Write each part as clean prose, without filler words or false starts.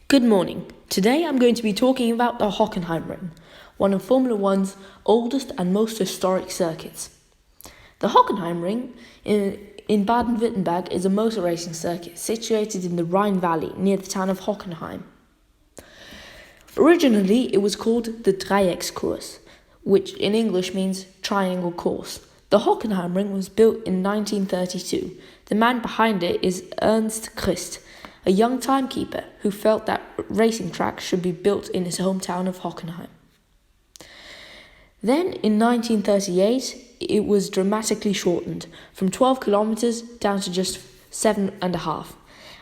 Good morning. Today I'm going to be talking about the Hockenheimring, one of Formula One's oldest and most historic circuits. The Hockenheimring in Baden-Württemberg is a motor racing circuit situated in the Rhine Valley near the town of Hockenheim. Originally it was called the Dreieckskurs, which in English means triangle course. The Hockenheimring was built in 1932. The man behind it is Ernst Christ, a young timekeeper who felt that racing tracks should be built in his hometown of Hockenheim. Then, in 1938, it was dramatically shortened, from 12 kilometers down to just 7.5,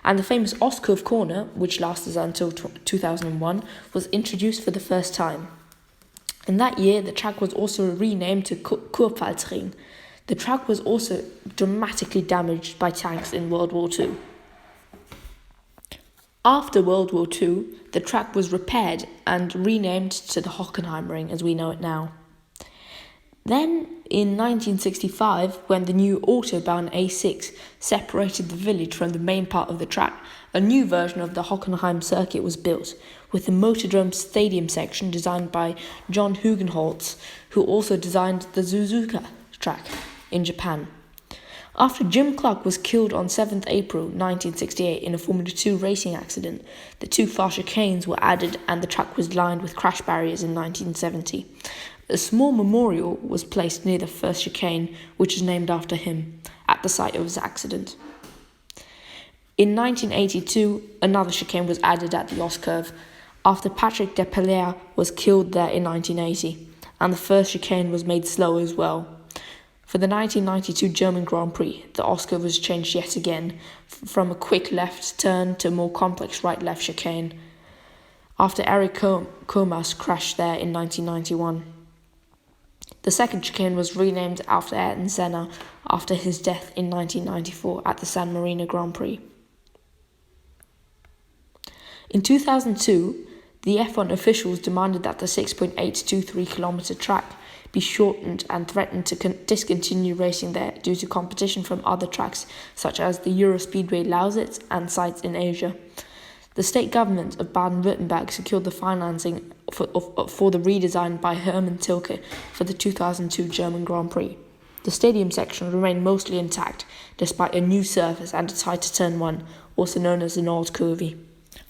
and the famous Ostkurve corner, which lasted until 2001, was introduced for the first time. In that year, the track was also renamed to Kurpfalzring. The track was also dramatically damaged by tanks in World War II. After World War II, the track was repaired and renamed to the Hockenheimring as we know it now. Then, in 1965, when the new Autobahn A6 separated the village from the main part of the track, a new version of the Hockenheim circuit was built, with the Motordrome Stadium section designed by John Hugenholtz, who also designed the Suzuka track in Japan. After Jim Clark was killed on 7th April 1968 in a Formula 2 racing accident, the two fast chicanes were added and the track was lined with crash barriers in 1970. A small memorial was placed near the first chicane, which is named after him, at the site of his accident. In 1982, another chicane was added at the Ostkurve, after Patrick Depailler was killed there in 1980, and the first chicane was made slow as well. For the 1992 German Grand Prix, the Ostkurve was changed yet again, from a quick left turn to a more complex right-left chicane, after Eric Komas crashed there in 1991. The second chicane was renamed after Ayrton Senna after his death in 1994 at the San Marino Grand Prix. In 2002, the F1 officials demanded that the 6.823 kilometre track be shortened and threatened to discontinue racing there due to competition from other tracks such as the Eurospeedway Lausitz and sites in Asia. The state government of Baden-Württemberg secured the financing for the redesign by Hermann Tilke for the 2002 German Grand Prix. The stadium section remained mostly intact despite a new surface, and a tighter turn 1, also known as the Nordkurve,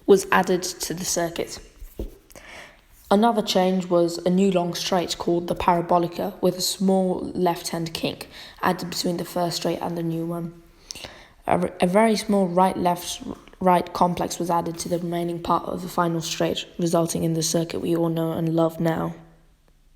was added to the circuit. Another change was a new long straight called the Parabolica with a small left-hand kink added between the first straight and the new one. A very small right-left-right complex was added to the remaining part of the final straight, resulting in the circuit we all know and love now.